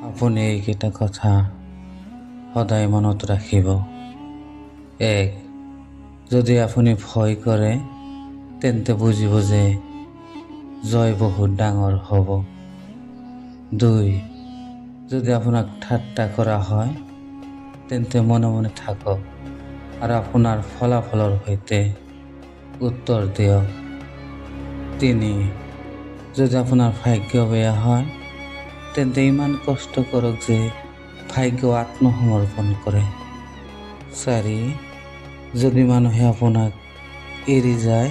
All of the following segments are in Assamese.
আপুনি এইকেইটা কথা সদায় মনত ৰাখিব। 1. যদি আপুনি ভয় কৰে তেন্তে বুজিব যে জয় বহুত ডাঙৰ হ'ব। 2. যদি আপোনাক ঠাট্টা কৰা হয় তেন্তে মনে মনে থাকক আৰু আপোনাৰ ফলাফলৰ সৈতে উত্তৰ দিয়ক। 3. যদি আপোনাৰ ভাগ্য বেয়া হয় তেন্তে ইমান কষ্ট কৰক যে ভাগ্য আত্মসমৰ্পণ কৰে। 4. যদি মানুহে আপোনাক এৰি যায়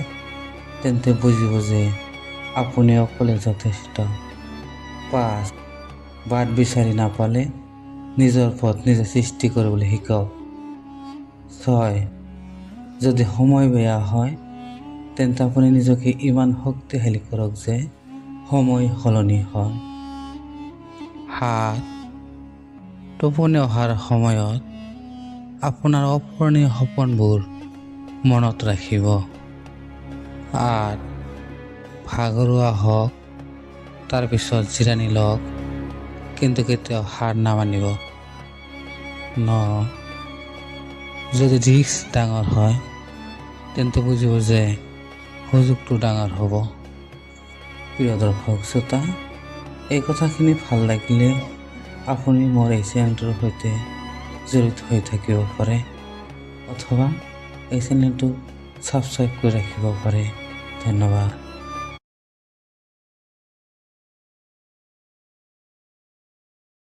তেন্তে বুজিব যে আপুনি অকলে যথেষ্ট। 5. বাট বিচাৰি নাপালে নিজৰ পথ নিজে সৃষ্টি কৰিবলৈ শিকক। 6. যদি সময় বেয়া হয় তেন্তে আপুনি নিজকে ইমান শক্তিশালী কৰক যে সময় সলনি হয়। 7. টোপনি অহাৰ সময়ত আপোনাৰ অপূৰণীয় সপোনবোৰ মনত ৰাখিব। 8. ভাগৰুৱা হওক, তাৰপিছত জিৰণি লওক, কিন্তু কেতিয়াও হাৰ নামানিব। 9. যদি ৰিস্ক ডাঙৰ হয় তেন্তে বুজিব যে সুযোগটো ডাঙৰ হ'ব। প্ৰিয় দৰ্শক শ্ৰোতা, এই কথাখিনি ভাল লাগিলে আপুনি মোৰ এই চেনেলটোৰ সৈতে জড়িত হৈ থাকিব পাৰে অথবা এই চেনেলটো ছাবস্ক্ৰাইব কৰি ৰাখিব পাৰে। ধন্যবাদ।